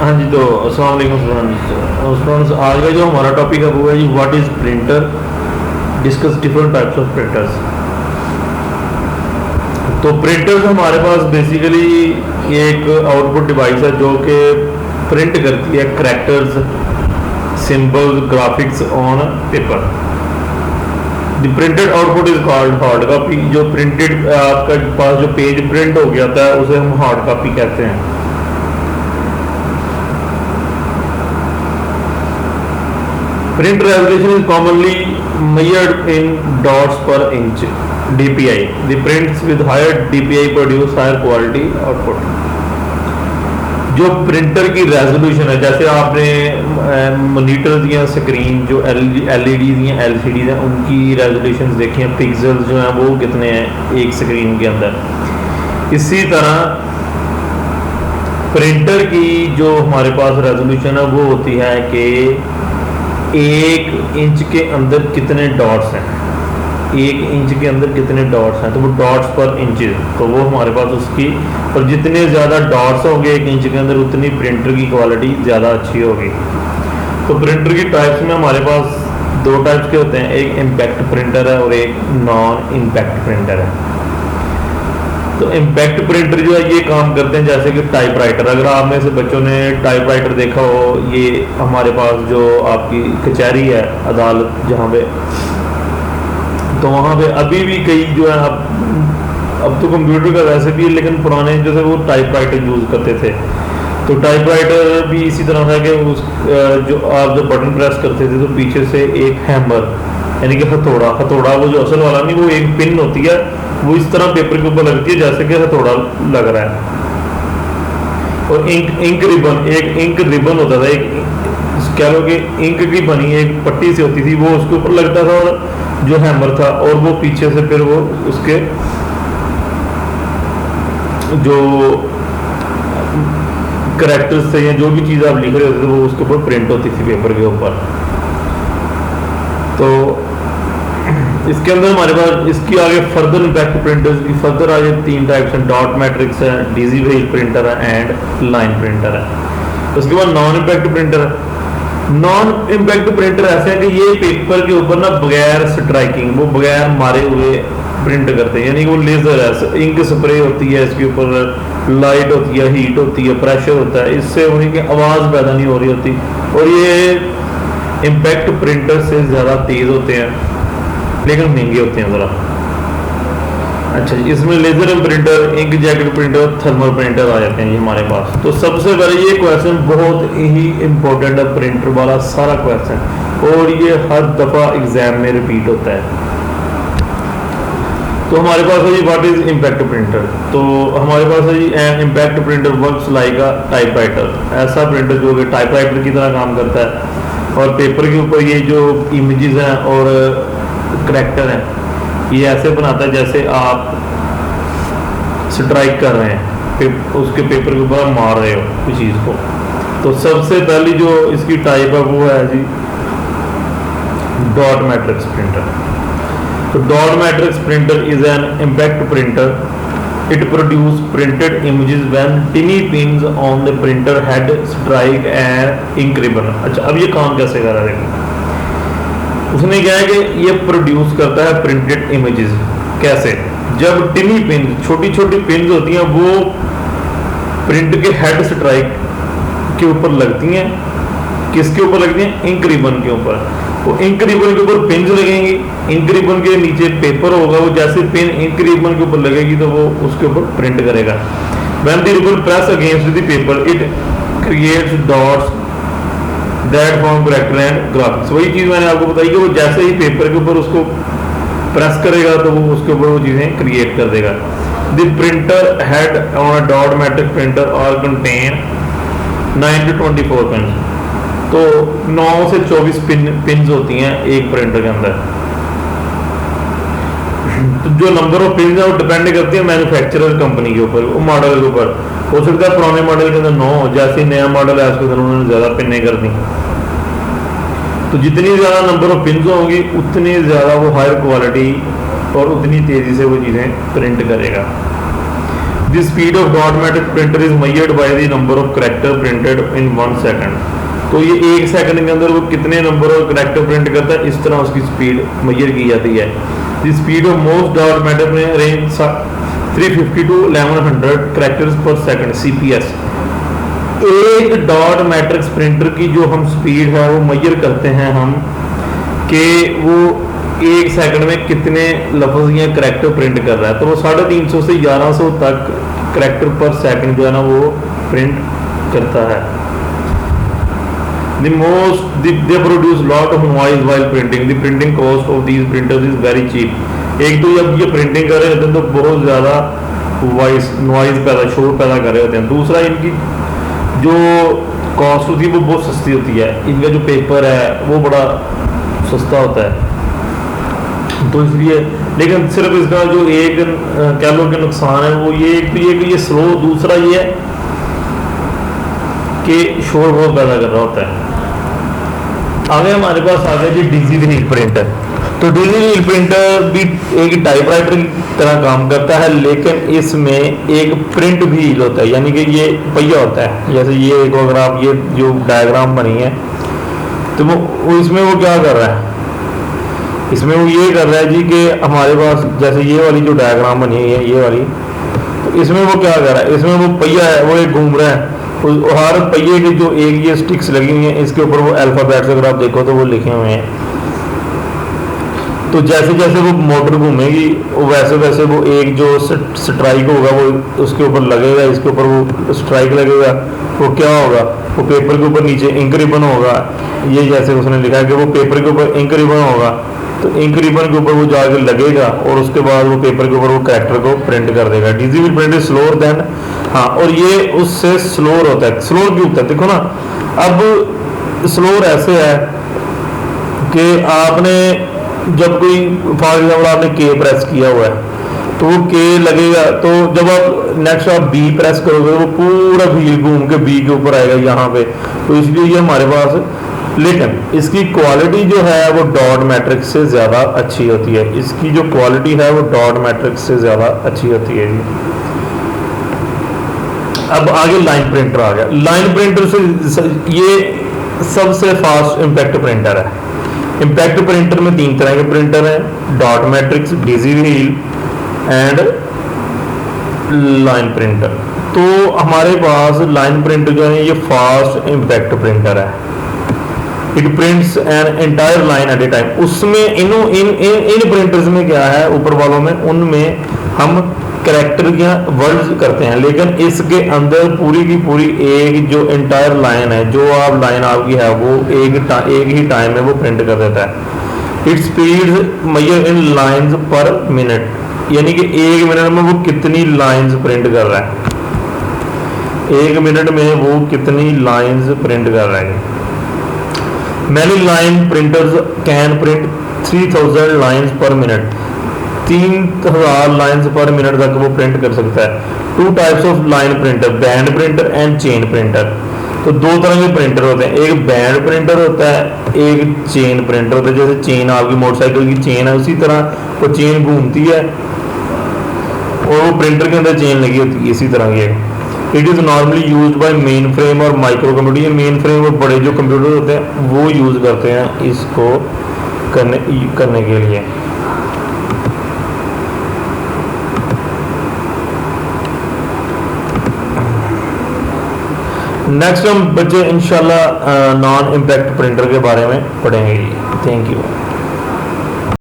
हाँ जी, तो अस्सलाम वालेकुम स्टूडेंट्स। आज का जो हमारा टॉपिक है वो है जी what is printer, discuss different types of printers. तो प्रिंटर्स हमारे पास बेसिकली एक आउटपुट डिवाइस है जो कि प्रिंट करती है characters, symbols, graphics on paper. The printed output is called hard copy. जो प्रिंटेड आपका पास जो पेज प्रिंट हो गया था उसे हम हार्ड कॉपी कहते हैं। Print resolution is commonly measured in dots per inch (dpi). The prints with higher dpi produce higher quality output. जो प्रिंटर की रेजोल्यूशन है, जैसे आपने मॉनिटर या स्क्रीन जो एलईडी या एलसीडी हैं उनकी रेजोल्यूशन देखी हैं, पिक्सल जो हैं वो कितने हैं एक स्क्रीन के अंदर। इसी तरह प्रिंटर की जो हमारे पास रेजोल्यूशन है वो होती है कि 1 इंच के अंदर कितने डॉट्स हैं, 1 इंच के अंदर कितने डॉट्स हैं, तो वो डॉट्स पर इंचेस, तो वो हमारे पास उसकी, और जितने ज़्यादा डॉट्स होंगे 1 इंच के अंदर उतनी प्रिंटर की क्वालिटी ज़्यादा अच्छी होगी। तो प्रिंटर की टाइप्स में हमारे पास 2 टाइप्स के होते हैं, एक इम्पैक्ट प्रिंटर है और एक नॉन इम्पैक्ट प्रिंटर है। तो इम्पैक्ट प्रिंटर जो है ये काम करते हैं जैसे कि टाइपराइटर। अगर आप में से बच्चों ने टाइपराइटर देखा हो, ये हमारे पास जो आपकी कचहरी है, अदालत जहाँ पे, तो वहाँ पे अभी भी कई जो है अब तो कंप्यूटर का वैसे भी है, लेकिन पुराने जो थे वो टाइपराइटर यूज़ करते थे। तो टाइपराइटर भी इसी तरह था कि उस जो आप जब बटन प्रेस करते थे तो पीछे से एक हैमर यानी कि हथौड़ा वो जो असल वाला नहीं, वो एक पिन होती है, वो इस तरह पेपर के ऊपर लगती है जैसे कि हथौड़ा लग रहा है। और इंक रिबन, एक इंक रिबन होता था, एक कह लो कि इंक की बनी एक पट्टी से होती थी, वो उसके ऊपर लगता था, और जो हैमर था, और वो पीछे से फिर वो उसके जो करैक्टर्स थे या जो भी चीज़ आप लिख रहे होते थे वो उसके ऊपर प्रिंट होती थी पेपर के ऊपर। तो इसके अंदर हमारे पास इसकी आगे फर्दर इम्पैक्ट प्रिंटर्स की फर्दर आगे 3 टाइप्स हैं, डॉट मैट्रिक्स है, डीजी वेज प्रिंटर है एंड लाइन प्रिंटर है। उसके बाद नॉन इम्पैक्ट प्रिंटर है। नॉन इम्पैक्ट प्रिंटर ऐसे हैं कि ये पेपर के ऊपर ना बगैर स्ट्राइकिंग, वो बगैर मारे हुए प्रिंट करते हैं, यानी वो लेजर है, इंक स्प्रे होती है, इसके ऊपर लाइट होती है, हीट होती है, प्रेशर होता है, इससे उनकी आवाज़ पैदा नहीं हो रही होती, और ये इम्पैक्ट प्रिंटर से ज़्यादा तेज़ होते हैं लेकिन महंगे होते हैं ज़रा। अच्छा जी, इसमें laser printer, inkjet printer, thermal printer आ जाते हैं ये हमारे पास। तो सबसे पहले ये क्वेश्चन बहुत ही इंपॉर्टेंट है, प्रिंटर वाला सारा क्वेश्चन, और ये हर दफ़ा एग्जाम में रिपीट होता है। तो हमारे पास है जी व्हाट इज इम्पैक्ट प्रिंटर। तो हमारे पास है जी an impact printer works like a typewriter. ऐसा प्रिंटर जो कि टाइपराइटर की तरह काम करता है, और पेपर के ऊपर ये जो इमेजेस हैं और करैक्टर हैं ये ऐसे बनाता है जैसे आप स्ट्राइक कर रहे हैं, उसके पेपर के ऊपर आप मार रहे हो किसी चीज़ को। तो सबसे पहली जो इसकी टाइप है वो है जी डॉट मैट्रिक्स प्रिंटर। तो dot matrix printer is an impact printer. It produce printed images when tiny pins on the printer head strike and ink ribbon. अच्छा, अब ये काम कैसे कर रहा है, उसने क्या है कि ये प्रोड्यूस करता है प्रिंटेड इमेजेस। कैसे? जब टिनी पिन, छोटी छोटी पिन्स होती हैं, वो प्रिंट के हेड स्ट्राइक के ऊपर लगती हैं। किसके ऊपर लगती हैं? इंक रिबन के ऊपर। वो इंक रिबन के ऊपर पिन्स लगेंगी, इंक रिबन के नीचे पेपर होगा, वो जैसे पिन इंक रिबन के ऊपर लगेगी तो वो उसके ऊपर प्रिंट करेगा। When the ribbon press against the paper it creates dots that form character and graphics. वही चीज़ मैंने आपको बताई कि वो जैसे ही पेपर के ऊपर उसको प्रेस करेगा तो वो उसके ऊपर वो चीज़ें क्रिएट कर देगा। The printer head on a dot matric printer और कंटेन 9 to 24 पिन। तो 9 से 24 पिन्स होती हैं एक प्रिंटर के अंदर। तो जो नंबर ऑफ पिन्स है वो डिपेंड करती है मैन्युफैक्चरर कंपनी के ऊपर, वो मॉडल के ऊपर। हो सकता है पुराने मॉडल के अंदर 9, जैसे ही नया मॉडल है उसके अंदर उन्होंने ज़्यादा पिनें कर दी। तो जितनी ज़्यादा नंबर ऑफ पिन्स होंगी उतनी ज़्यादा वो हायर क्वालिटी और उतनी तेज़ी से वो चीज़ें प्रिंट करेगा। The speed of dot matrix printer is measured by the number of character printed in 1 second. तो ये 1 सेकंड के अंदर वो कितने नंबर ऑफ कैरेक्टर प्रिंट करता है, इस तरह उसकी स्पीड मेजर की जाती है। The speed of most dot matrix में रेंज 350 टू 1100 कैरेक्टर्स पर सेकंड CPS। एक डॉट मैट्रिक्स प्रिंटर की जो हम स्पीड है वो मेजर करते हैं हम कि वो 1 सेकंड में कितने लफ्ज या करैक्टर प्रिंट कर रहा है। तो वो 350 से 1100 तक करैक्टर पर सेकंड जो है ना वो प्रिंट करता है। They produce lot of noise while printing. The printing cost of these printers is very cheap। एक तो जब ये प्रिंटिंग कर रहे होते हैं तो बहुत ज़्यादा नॉइज शोर पैदा कर रहे होते हैं। दूसरा इनकी जो कॉस्ट होती है वो बहुत सस्ती होती है। इनका जो पेपर है वो बड़ा सस्ता होता है, तो इसलिए। लेकिन सिर्फ इसका जो एक कह लो कि नुकसान है वो ये, एक तो ये कि ये स्लो, दूसरा ये है कि शोर बहुत पैदा कर रहा होता है। आगे हमारे पास आ गया जी डिजी व्हील प्रिंटर। तो डिजी व्हील प्रिंटर भी एक टाइपराइटर की तरह काम करता है, लेकिन इसमें एक प्रिंट व्हील होता है, यानी कि ये पहिया होता है। जैसे ये एक, अगर आप ये जो डायग्राम बनी है तो वो इसमें वो क्या कर रहा है, इसमें वो ये कर रहा है जी कि हमारे पास जैसे ये वाली जो डायग्राम बनी है ये वाली, तो इसमें वो क्या कर रहा है, इसमें वो पहिया है वो एक घूम रहा है। हर पहिए की जो एक ये स्टिक्स लगी हुई हैं इसके ऊपर वो अल्फाबेट्स अगर आप देखो तो वो लिखे हुए हैं। तो जैसे जैसे वो मोटर घूमेगी वैसे वैसे वो एक जो स्ट्राइक होगा वो उसके ऊपर लगेगा, इसके ऊपर वो स्ट्राइक लगेगा, वो क्या होगा, वो पेपर के ऊपर नीचे इंक रिबन होगा। ये जैसे उसने लिखा है कि वो पेपर के ऊपर इंक रिबन होगा, तो इंक रिबन के ऊपर वो जाकर लगेगा और उसके बाद वो पेपर के ऊपर वो कैरेक्टर को प्रिंट कर देगा। Daisy wheel print is slower than, हाँ, और ये उससे स्लोअर होता है। स्लोअर क्यों होता है, देखो ना, अब स्लोअर ऐसे है कि आपने जब कोई फॉर एग्जाम्पल आपने के प्रेस किया हुआ है तो वो के लगेगा, तो जब आप नेक्स्ट आप बी प्रेस करोगे वो पूरा व्हील घूम के बी के ऊपर आएगा यहाँ पे। तो इसलिए ये हमारे पास, लेकिन इसकी क्वालिटी जो है वो डॉट मैट्रिक्स से ज़्यादा अच्छी होती है। इसकी जो क्वालिटी है वो डॉट मैट्रिक्स से ज़्यादा अच्छी होती है। अब आगे लाइन प्रिंटर आ गया। लाइन प्रिंटर से ये सबसे फास्ट इम्पैक्ट प्रिंटर है। इम्पैक्ट प्रिंटर में 3 तरह के प्रिंटर हैं, dot matrix, daisy wheel and line printer. तो हमारे पास लाइन प्रिंटर जो है ये फास्ट इम्पैक्ट प्रिंटर है। It prints an entire line at a time. उसमें इन प्रिंटर्स में क्या है, ऊपर वालों में, उनमें हम कैरेक्टर या वर्ड्स करते हैं, लेकिन इसके अंदर पूरी की पूरी एक जो एंटायर लाइन है, जो आप लाइन आपकी है वो एक ही टाइम में वो प्रिंट कर देता है। It speed measure in lines पर मिनट, यानी कि 1 मिनट में वो कितनी लाइंस प्रिंट कर रहा है, 1 मिनट में वो कितनी लाइंस प्रिंट कर रहा है। Many line printers can print 3000 lines पर मिनट, 3000 लाइंस पर मिनट तक वो प्रिंट कर सकता है। 2 types of line printer, band printer and chain printer. तो 2 तरह के प्रिंटर होते हैं, एक बैंड प्रिंटर होता है, एक चेन प्रिंटर होता है। जैसे चेन आपकी मोटरसाइकिल की चेन है, उसी तरह वो चेन घूमती है और वो प्रिंटर के अंदर चेन लगी होती है, इसी तरह की है। It is normally use by main frame और माइक्रो कंप्यूटर। ये मेन फ्रेम और बड़े जो कंप्यूटर होते हैं वो यूज करते हैं इसको करने के लिए। नेक्स्ट हम बच्चे इंशाल्लाह नॉन इम्पैक्ट प्रिंटर के बारे में पढ़ेंगे। Thank you.